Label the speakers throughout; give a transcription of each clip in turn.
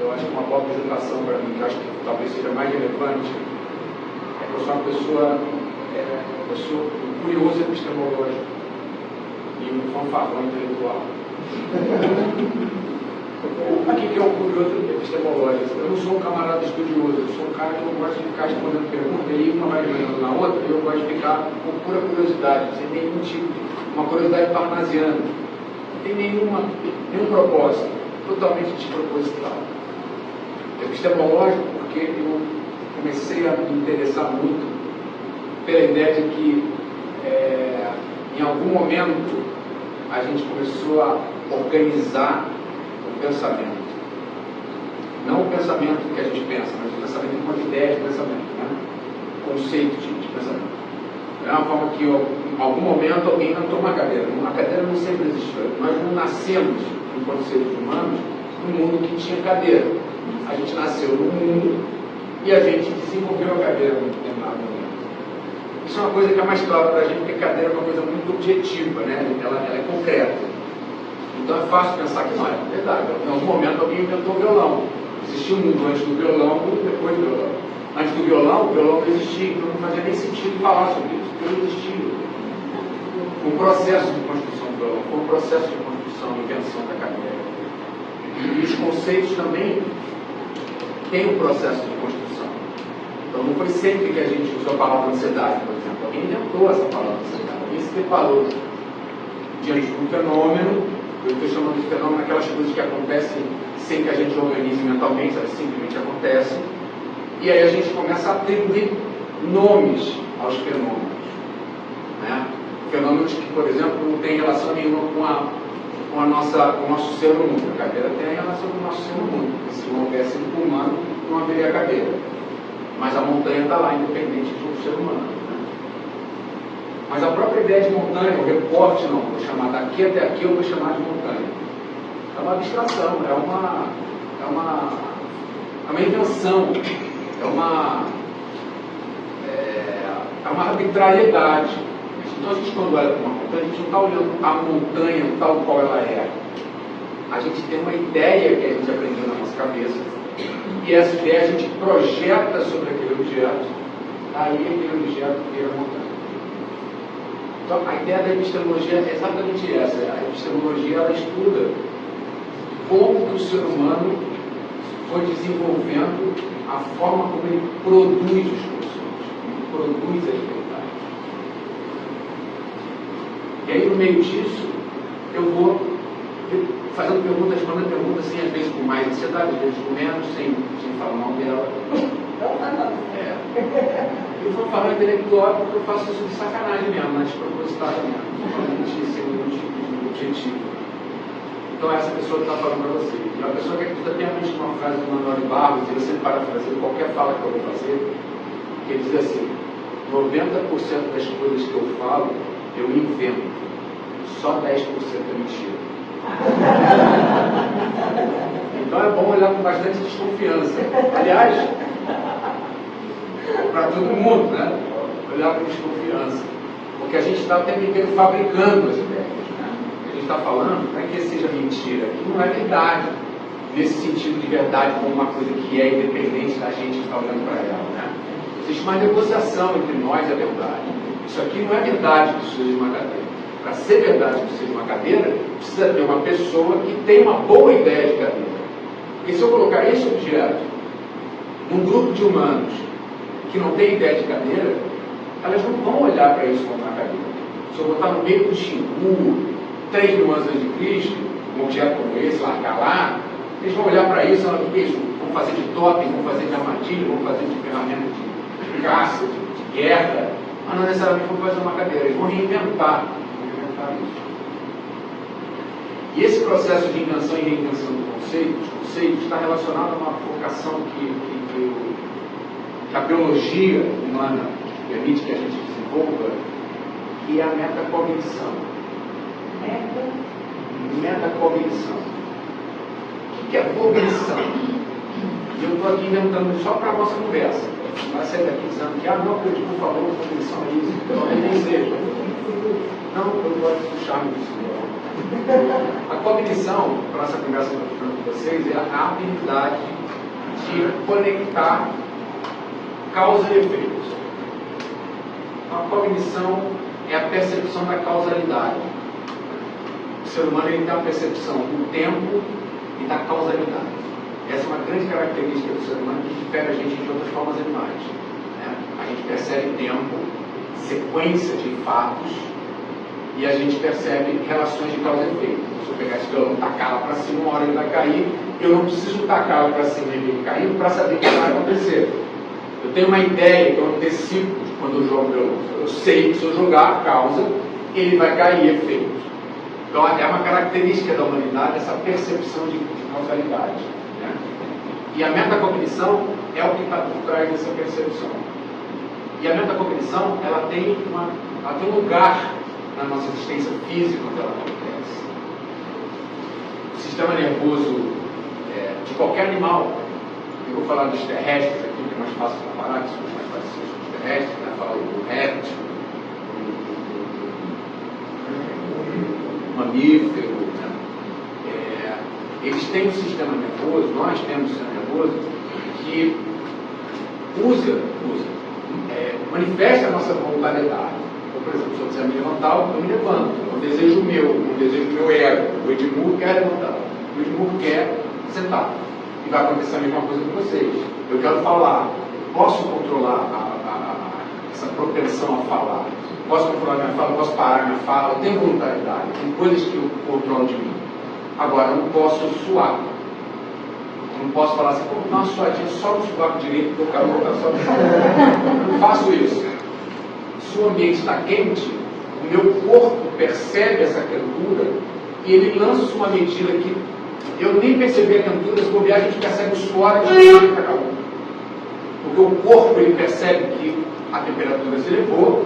Speaker 1: eu acho que uma boa apresentação para mim, que eu acho que talvez seja mais relevante, é que eu sou uma pessoa, eu sou um curioso epistemológico e um fanfarrão intelectual. O que é um curioso epistemológico? Eu não sou um camarada estudioso, eu sou um cara que eu gosto de ficar respondendo perguntas, e uma vai ligando na outra, e eu gosto de ficar com pura curiosidade, sem nenhum tipo de, uma curiosidade parnasiana, não tem nenhum propósito, totalmente desproposital. Epistemológico porque eu comecei a me interessar muito pela ideia de que em algum momento a gente começou a organizar o pensamento. Não o pensamento que a gente pensa, mas o pensamento enquanto ideia de pensamento, né? Conceito de pensamento. É uma forma que em algum momento alguém inventou uma cadeira. Uma cadeira não sempre existiu. Nós não nascemos, enquanto seres humanos, num mundo que tinha cadeira. A gente nasceu num mundo e a gente desenvolveu a cadeira em um determinado momento. Isso é uma coisa que é mais clara para a gente, porque cadeira é uma coisa muito objetiva, né? Ela é concreta. Então é fácil pensar que não é verdade. Em algum momento alguém inventou o violão. Existia um mundo antes do violão e depois do violão. Antes do violão, o violão não existia, então não fazia nem sentido falar sobre isso, porque não existia. O processo de construção do violão foi um processo de construção e invenção da cadeira. E os conceitos também têm um processo de construção. Então não foi sempre que a gente usou a palavra ansiedade, por exemplo. Alguém inventou essa palavra ansiedade. Alguém se deparou diante de um fenômeno. Eu estou chamando de fenômeno aquelas coisas que acontecem sem que a gente organize mentalmente, elas simplesmente acontecem. E aí a gente começa a atribuir nomes aos fenômenos. Né? Fenômenos que, por exemplo, não têm relação nenhuma com o nosso ser no mundo. A cadeira tem relação com o nosso ser no mundo. Porque se não houvesse um humano, não haveria cadeira. Mas a montanha está lá, independente de um ser humano. Né? Mas a própria ideia de montanha, o recorte, não, vou chamar daqui até aqui, eu vou chamar de montanha. É uma abstração, é uma invenção, é uma arbitrariedade. Então a gente, quando olha para uma montanha, a gente não está olhando a montanha tal qual ela é. A gente tem uma ideia que a gente aprendeu na nossa cabeça, e essa ideia a gente projeta sobre aquele objeto, aí aquele objeto vira montanha. Então a ideia da epistemologia é exatamente essa. A epistemologia, ela estuda como que o ser humano foi desenvolvendo a forma como ele produz os conceitos, ele produz as verdades. E aí, no meio disso, eu vou fazendo perguntas, respondendo perguntas, assim, às vezes com mais ansiedade, às vezes com menos, sem falar mal dela. Eu vou falar intelectual porque eu faço isso de sacanagem mesmo, mas propositada mesmo, totalmente sem nenhum tipo de objetivo. Então essa pessoa que está falando para você. E a pessoa que acredita piamente numa frase do Manuel de Barros, e eu sempre parafraseio qualquer fala que eu vou fazer, que ele diz assim: 90% das coisas que eu falo, eu invento. Só 10% é mentira. Então é bom olhar com bastante desconfiança. Aliás, para todo mundo, né? Olhar com desconfiança. Porque a gente está o tempo inteiro fabricando as ideias. A gente está falando, não é que seja mentira, que não é verdade, nesse sentido de verdade como uma coisa que é independente da gente que está olhando para ela. Né? Existe uma negociação entre nós e a verdade. Isso aqui não é verdade que surge de uma cadeira. Para ser verdade que surge de uma cadeira, precisa ter uma pessoa que tem uma boa ideia de cadeira. Porque se eu colocar esse objeto num grupo de humanos que não tem ideia de cadeira, elas não vão olhar para isso como uma cadeira. Se eu botar no meio do Xingu, 3.000 anos antes de Cristo, um objeto como esse, largar lá, eles vão olhar para isso e falar: o que é isso? Vão fazer de totem, vão fazer de armadilha, vão fazer de ferramenta de caça, de guerra, mas não necessariamente vão fazer uma cadeira, eles vão reinventar isso. E esse processo de invenção e reinvenção do conceito está relacionado a uma vocação que a biologia humana permite que a gente desenvolva, que é a metacognição. Metacognição. O que é cognição? E eu estou aqui inventando só para a nossa conversa. Vai sair daqui dizendo que, não, Pedro, por favor, cognição é isso. Então, nem seja. Não, eu gosto do charme disso. A cognição, para essa conversa com vocês, é a habilidade de conectar causa e efeito. A cognição é a percepção da causalidade. O ser humano ele tem uma percepção do tempo e da causalidade. Essa é uma grande característica do ser humano que difere a gente de outras formas animais. Né? A gente percebe tempo, sequência de fatos, e a gente percebe relações de causa e efeito. Se eu pegar esse violão e tacar ela para cima, uma hora ele vai cair, eu não preciso tacar ela para cima e ele caindo para saber o que vai acontecer. Eu tenho uma ideia que eu antecipo quando eu jogo violão. Eu sei que se eu jogar a causa, ele vai cair, efeito. Então é uma característica da humanidade essa percepção de causalidade. Né? E a metacognição é o que está por trás dessa percepção. E a metacognição ela tem um lugar na nossa existência física quando ela acontece. O sistema nervoso de qualquer animal, eu vou falar dos terrestres aqui, que é mais fácil comparar, que são mais parecidos com os terrestres, né? Falar do réptil, do mamífero, né? Eles têm um sistema nervoso, nós temos um sistema nervoso que manifesta a nossa voluntariedade. Então, por exemplo, se eu quiser me levantar, eu me levanto. É um desejo meu ego. O Edmur quer levantar. O Edmur quer sentar. E vai acontecer a mesma coisa com vocês. Eu quero falar. Posso controlar essa propensão a falar. Posso controlar minha fala, posso parar minha fala. Eu tenho voluntariedade. Tem coisas que eu controlo de mim. Agora, eu não posso suar. Eu não posso falar assim, pô, dá uma suadinha só no sovaco direito, porque eu quero voltar só no sovaco. Eu não faço isso. Se o ambiente está quente, o meu corpo percebe essa quentura e ele lança uma medida que eu nem percebi a quentura, se bobear, a gente percebe o suor e a gente fica calor. Porque o corpo ele percebe que a temperatura se elevou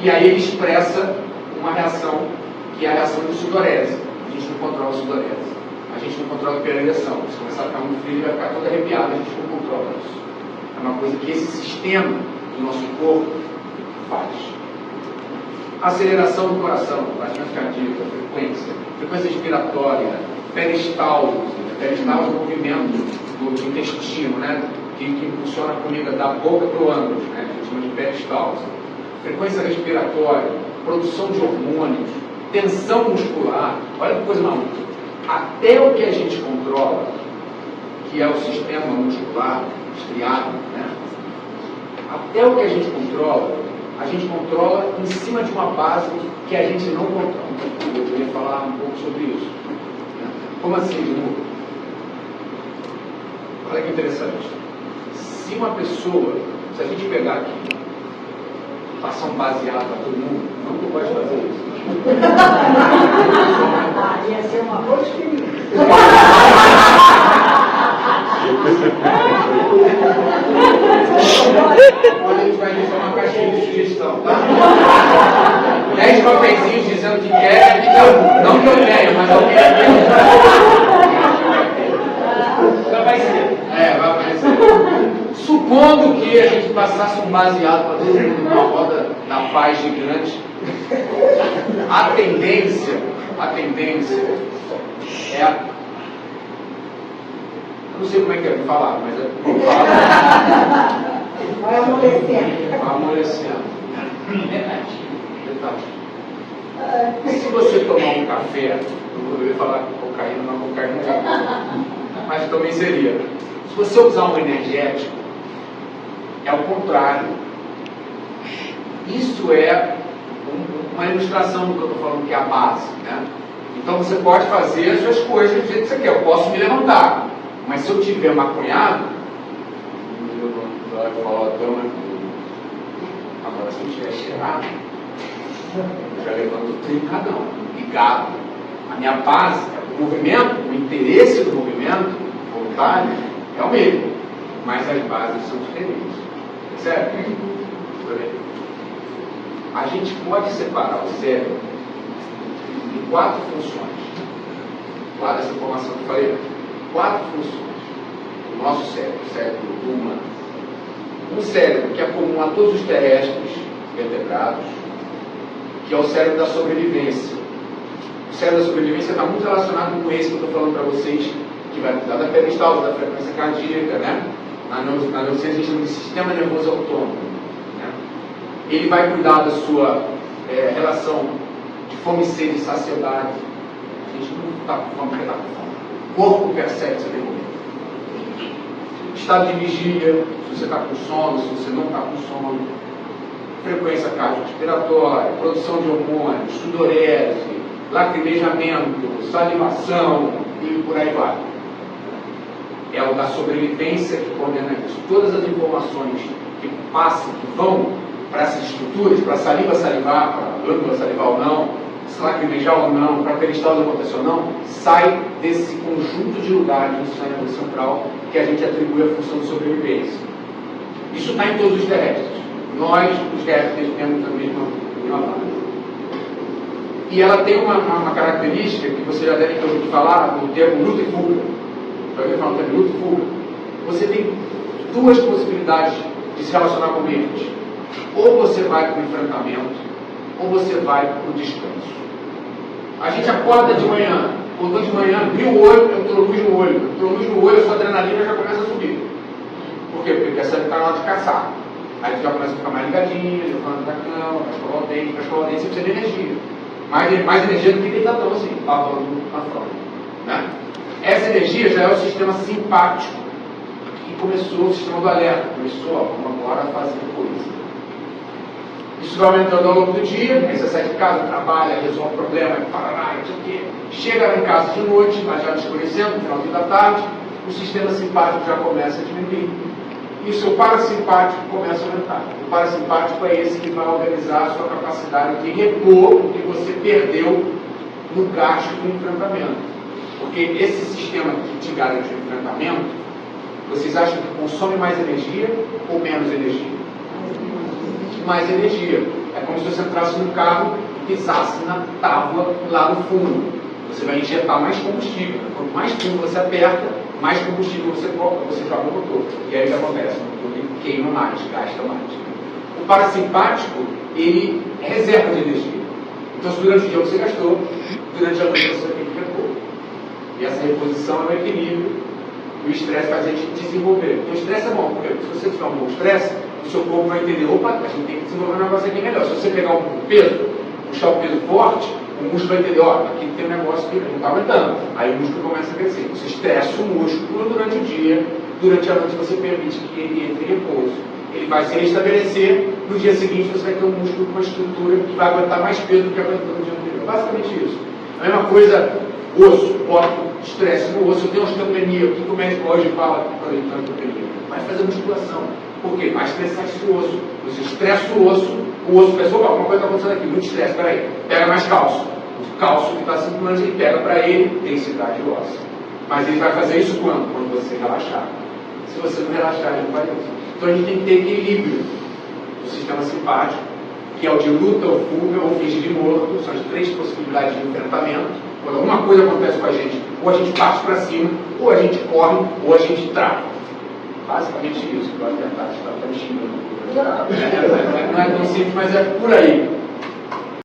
Speaker 1: e aí ele expressa uma reação que é a reação de sudorese. A gente não controla a sudorese. A gente não controla a hiperereção. Se começar a ficar muito frio, ele vai ficar todo arrepiado, a gente não controla isso. É uma coisa que esse sistema do nosso corpo faz. Aceleração do coração, batimento cardíaco, frequência respiratória, peristalse. Peristalse é o movimento do intestino, né? que impulsiona a comida da boca para o ânus, né? A gente chama de peristalse. Frequência respiratória, produção de hormônios, tensão muscular. Olha que coisa maluca. Até o que a gente controla, que é o sistema muscular estriado, né? Até o que a gente controla em cima de uma base que a gente não controla. Eu queria falar um pouco sobre isso. Né? Como assim, Edmundo? Olha que interessante. Se uma pessoa, se a gente pegar aqui, passar um baseado para todo mundo, não que eu pode fazer isso.
Speaker 2: Ia ser uma boa experiência.
Speaker 1: Depois a gente vai deixar uma caixinha de sugestão, tá? 10 papeizinhos dizendo que quer, não que eu tenha, mas alguém quer. Então vai ser. Vai aparecer. Supondo que a gente passasse um baseado para todo mundo numa roda da paz gigante, a tendência é eu não sei como é que é me falar, mas
Speaker 2: vai amolecendo.
Speaker 1: Amolecendo. Detalhe. Se você tomar um café, eu ia falar cocaína, mas cocaína não, mas também seria. Se você usar um energético, é o contrário. Isso é uma ilustração do que eu estou falando, que é a base. Né? Então você pode fazer as suas coisas do jeito que você quer. Eu posso me levantar. Mas se eu tiver maconhado, agora se eu estiver cheirado, eu já levanto trincadão, ligado. A minha base, o movimento, o interesse do movimento voluntário é o mesmo, mas as bases são diferentes. Certo? A gente pode separar o cérebro em 4 funções. Guarda essa informação que eu falei. 4 funções. O nosso cérebro, o cérebro humano. Um cérebro que é comum a todos os terrestres vertebrados, que é o cérebro da sobrevivência. O cérebro da sobrevivência está muito relacionado com esse que eu estou falando para vocês, que vai cuidar da peristalse, da frequência cardíaca, né? Na neurociência a gente chama de sistema nervoso autônomo. Né? Ele vai cuidar da sua relação de fome e sede e saciedade. A gente não está com fome, porque está com fome. O corpo percebe você tem comer. Estado de vigília, se você está com sono, se você não está com sono. Frequência cardiorrespiratória, produção de hormônios, sudorese, lacrimejamento, salivação e por aí vai. É o da sobrevivência que coordena isso. Todas as informações que passam, que vão para essas estruturas, para a saliva salivar, para a glândula salivar ou não, se lacrimejar ou não, para a peristalse acontecer ou não, sai desse conjunto de lugares no sistema nervoso central que a gente atribui a função de sobrevivência. Isso está em todos os terrestres. Nós, os répteis, temos a mesma base. E ela tem uma característica que você já deve ter ouvido falar, do termo luta e fuga. Já ouviu falar do termo luta e fuga? Você tem duas possibilidades de se relacionar com o ambiente. Ou você vai para o enfrentamento, ou você vai para o descanso. A gente acorda de manhã, acordou de manhã, abriu o olho, entrou luz no olho. Entrou luz no olho, a sua adrenalina já começa a subir. Por quê? Porque percebe que está na hora de caçar. Aí você já começa a ficar mais ligadinho, levando da cama, vai escovar o dente, você precisa de energia. Mais energia do que deitadão, assim, falando na frente. Né? Essa energia já é o sistema simpático, que começou o sistema do alerta, começou, vamos agora fazer coisa. Isso vai aumentando ao longo do dia, aí você sai de casa, trabalha, resolve o problema, parará, não sei o quê. Chega lá em casa de noite, mas já escurecendo, no final da tarde, o sistema simpático já começa a diminuir. E o seu parasimpático começa a aumentar. O parasimpático é esse que vai organizar a sua capacidade de repor o que você perdeu no gasto do enfrentamento. Porque esse sistema que te garante o enfrentamento, vocês acham que consome mais energia ou menos energia? Mais energia. É como se você entrasse no carro e pisasse na tábua lá no fundo. Você vai injetar mais combustível. Quanto mais fundo você aperta, mais combustível você joga no motor. E aí o que acontece? O motor ele queima mais, gasta mais. O parasimpático, ele reserva de energia. Então, se durante o dia você gastou, durante a noite você tem que repor. E essa reposição é um equilíbrio. E o estresse faz a gente desenvolver. Então, o estresse é bom, porque se você tiver um bom estresse, o seu corpo vai entender, opa, a gente tem que desenvolver um negócio aqui melhor. Se você pegar um peso, puxar o peso forte, o músculo vai entender, ó, aqui tem um negócio que não está aguentando. Aí o músculo começa a crescer. Você estressa o músculo durante o dia, durante a noite você permite que ele entre em repouso. Ele vai se restabelecer, no dia seguinte você vai ter um músculo com uma estrutura que vai aguentar mais peso do que aguentou no dia anterior. Basicamente isso. A mesma coisa, osso, bota estresse no osso, tem osteopenia. O que o médico hoje fala quando ele está osteopenia? Vai fazer musculação. Por quê? Vai estressar esse osso. Você estressa o osso pensa, opa, alguma coisa está acontecendo aqui, muito estresse, peraí, pega mais cálcio. O cálcio que está circulando, ele pega para ele densidade óssea. Mas ele vai fazer isso quando? Quando você relaxar. Se você não relaxar, ele não vai isso. Então a gente tem que ter equilíbrio do sistema simpático, que é o de luta ou fuga ou fingir de morto, são as três possibilidades de enfrentamento. Quando alguma coisa acontece com a gente, ou a gente parte para cima, ou a gente corre, ou a gente trava. Basicamente isso, que eu acho que a Tati está me xingando. Não é tão simples, mas é por aí.